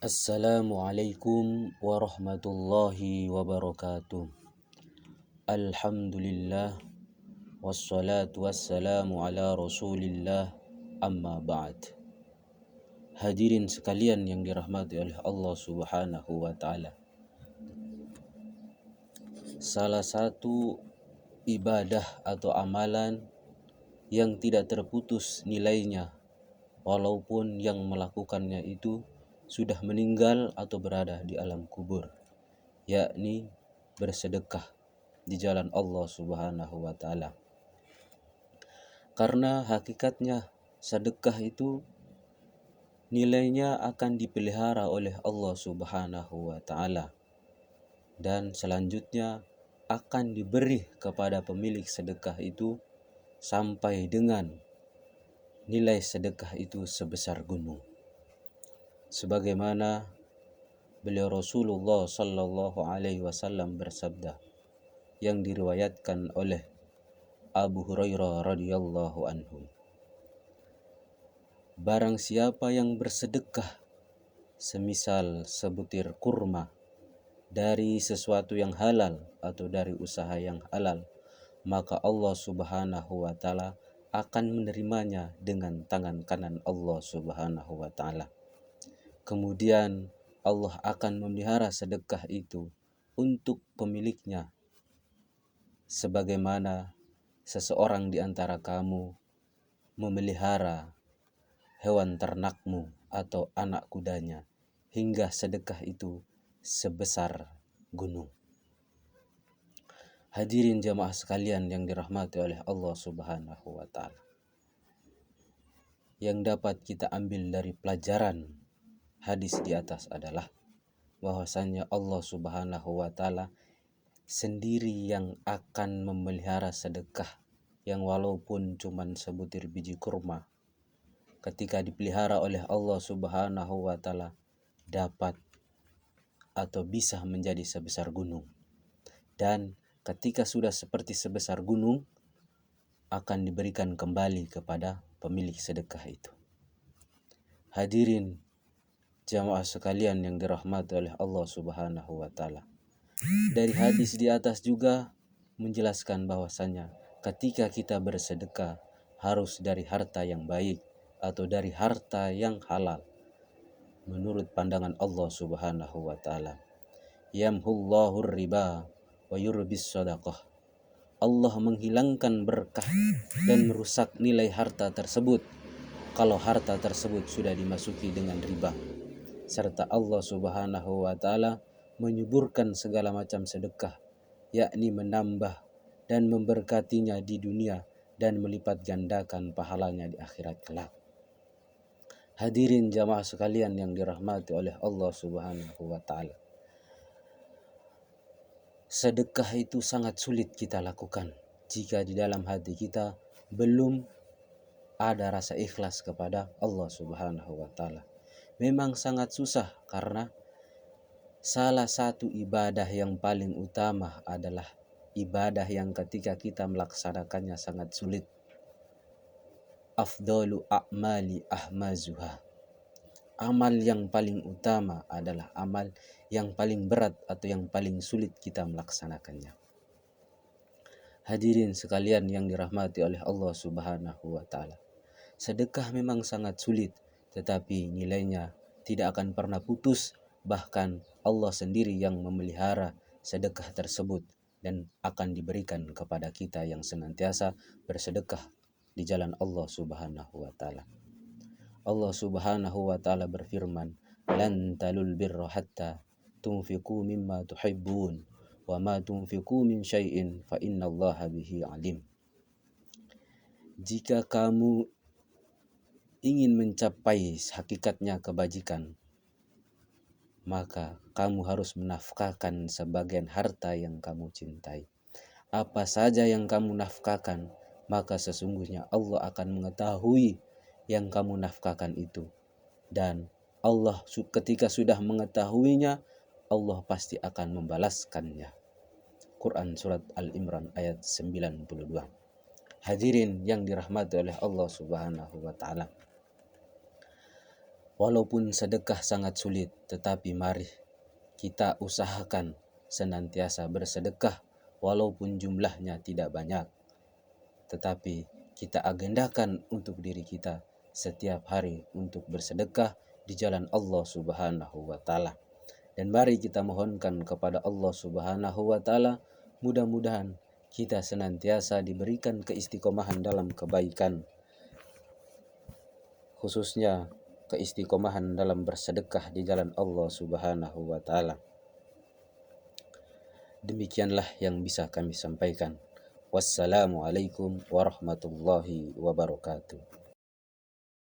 Assalamualaikum warahmatullahi wabarakatuh. Alhamdulillah wassalatu wassalamu ala Rasulillah amma ba'd. Hadirin sekalian yang dirahmati oleh Allah Subhanahu wa taala. Salah satu ibadah atau amalan yang tidak terputus nilainya walaupun yang melakukannya itu sudah meninggal atau berada di alam kubur, yakni bersedekah di jalan Allah Subhanahu wa taala. Karena hakikatnya sedekah itu nilainya akan dipelihara oleh Allah Subhanahu wa taala dan selanjutnya akan diberi kepada pemilik sedekah itu sampai dengan nilai sedekah itu sebesar gunung. Sebagaimana beliau Rasulullah sallallahu alaihi wasallam bersabda yang diriwayatkan oleh Abu Hurairah radhiyallahu anhu. Barang siapa yang bersedekah semisal sebutir kurma dari sesuatu yang halal atau dari usaha yang halal, maka Allah Subhanahu wa taala akan menerimanya dengan tangan kanan Allah Subhanahu wa taala. Kemudian Allah akan memelihara sedekah itu untuk pemiliknya, sebagaimana seseorang di antara kamu memelihara hewan ternakmu atau anak kudanya hingga sedekah itu sebesar gunung. Hadirin jamaah sekalian yang dirahmati oleh Allah Subhanahu wa taala. Yang dapat kita ambil dari pelajaran hadis di atas adalah bahwasanya Allah Subhanahu wa taala sendiri yang akan memelihara sedekah yang walaupun cuman sebutir biji kurma, ketika dipelihara oleh Allah Subhanahu wa taala dapat atau bisa menjadi sebesar gunung. Dan ketika sudah seperti sebesar gunung akan diberikan kembali kepada pemilik sedekah itu. Hadirin jamaah sekalian yang dirahmati oleh Allah Subhanahu wa taala. Dari hadis di atas juga menjelaskan bahwasanya ketika kita bersedekah harus dari harta yang baik atau dari harta yang halal. Menurut pandangan Allah Subhanahu wa taala, yamhullahur riba wa yurbis shadaqah. Allah menghilangkan berkah dan merusak nilai harta tersebut kalau harta tersebut sudah dimasuki dengan riba. Serta Allah Subhanahu wa taala menyuburkan segala macam sedekah, yakni menambah dan memberkatinya di dunia dan melipat gandakan pahalanya di akhirat kelak. Hadirin jamaah sekalian yang dirahmati oleh Allah Subhanahu wa taala. Sedekah itu sangat sulit kita lakukan jika di dalam hati kita belum ada rasa ikhlas kepada Allah Subhanahu wa taala. Memang sangat susah karena salah satu ibadah yang paling utama adalah ibadah yang ketika kita melaksanakannya sangat sulit. Afdalu a'mali ahmazuha. Amal yang paling utama adalah amal yang paling berat atau yang paling sulit kita melaksanakannya. Hadirin sekalian yang dirahmati oleh Allah Subhanahu wa taala. Sedekah memang sangat sulit, tetapi nilainya tidak akan pernah putus, bahkan Allah sendiri yang memelihara sedekah tersebut dan akan diberikan kepada kita yang senantiasa bersedekah di jalan Allah Subhanahu wa taala. Allah Subhanahu wa taala berfirman, "Lan talul birra hatta tunfiqu mimma tuhibbun wa ma tunfiqu min syai'in fa innallaha bihi alim." Jika kamu ingin mencapai hakikatnya kebajikan, maka kamu harus menafkahkan sebagian harta yang kamu cintai. Apa saja yang kamu nafkahkan, maka sesungguhnya Allah akan mengetahui yang kamu nafkahkan itu. Dan Allah ketika sudah mengetahuinya, Allah pasti akan membalaskannya. Quran Surat Al-Imran ayat 92. Hadirin yang dirahmati oleh Allah Subhanahu wa ta'ala. Walaupun sedekah sangat sulit, tetapi mari kita usahakan senantiasa bersedekah walaupun jumlahnya tidak banyak. Tetapi kita agendakan untuk diri kita setiap hari untuk bersedekah di jalan Allah Subhanahu wa taala. Dan mari kita mohonkan kepada Allah Subhanahu wa taala, mudah-mudahan kita senantiasa diberikan keistiqomahan dalam kebaikan, khususnya keistiqomahan dalam bersedekah di jalan Allah Subhanahu wa taala. Demikianlah yang bisa kami sampaikan. Wassalamualaikum warahmatullahi wabarakatuh.